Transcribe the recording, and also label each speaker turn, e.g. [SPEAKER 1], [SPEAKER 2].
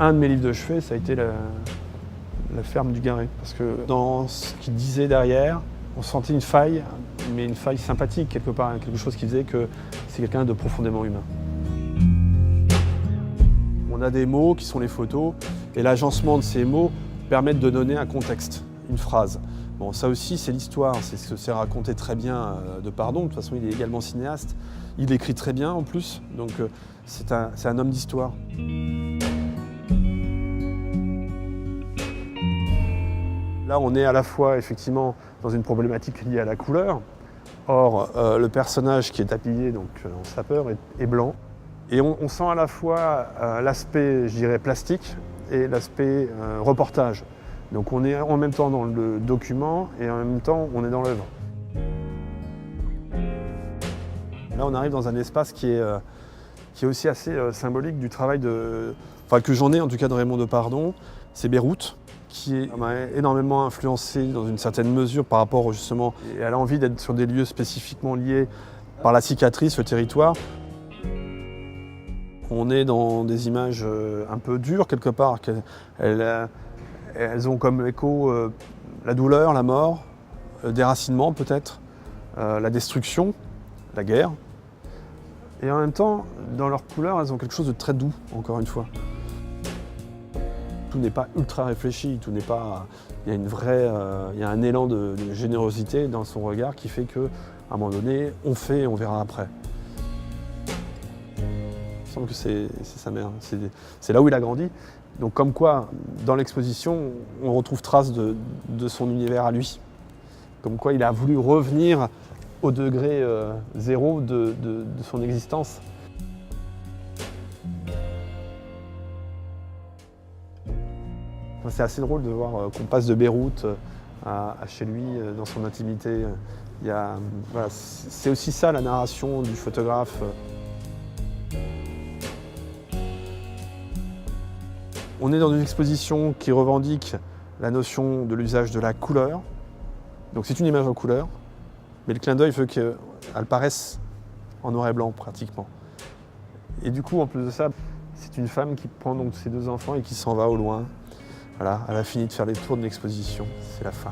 [SPEAKER 1] un de mes livres de chevet, ça a été la ferme du Garet. Parce que dans ce qu'il disait derrière, on sentait une faille, mais une faille sympathique quelque part, quelque chose qui faisait que c'est quelqu'un de profondément humain. On a des mots qui sont les photos, et l'agencement de ces mots permet de donner un contexte, une phrase. Bon, ça aussi, c'est l'histoire, c'est ce que c'est raconté très bien de Pardon. De toute façon, il est également cinéaste. Il écrit très bien en plus, donc c'est un homme d'histoire. Là, on est à la fois effectivement dans une problématique liée à la couleur. Or, le personnage qui est habillé donc, en sapeur est blanc. Et on sent à la fois l'aspect, je dirais, plastique et l'aspect reportage. Donc on est en même temps dans le document et en même temps on est dans l'œuvre. Là on arrive dans un espace qui est aussi assez symbolique du travail que j'en ai en tout cas de Raymond Depardon. C'est Beyrouth, qui m'a énormément influencé dans une certaine mesure par rapport justement à l'envie d'être sur des lieux spécifiquement liés par la cicatrice, le territoire. On est dans des images un peu dures quelque part. Elles ont comme écho la douleur, la mort, le déracinement peut-être, la destruction, la guerre. Et en même temps, dans leur couleur, elles ont quelque chose de très doux, encore une fois. Tout n'est pas ultra réfléchi, tout n'est pas. Il y a un élan de générosité dans son regard qui fait qu'à un moment donné, on fait et on verra après. Il me semble que c'est sa mère, c'est là où il a grandi. Donc comme quoi, dans l'exposition, on retrouve trace de son univers à lui. Comme quoi, il a voulu revenir au degré zéro de son existence. Enfin, c'est assez drôle de voir qu'on passe de Beyrouth à chez lui, dans son intimité. Voilà, c'est aussi ça la narration du photographe. On est dans une exposition qui revendique la notion de l'usage de la couleur. Donc c'est une image en couleur, mais le clin d'œil veut qu'elle paraisse en noir et blanc pratiquement. Et du coup, en plus de ça, c'est une femme qui prend donc ses deux enfants et qui s'en va au loin. Voilà, elle a fini de faire les tours de l'exposition, c'est la fin.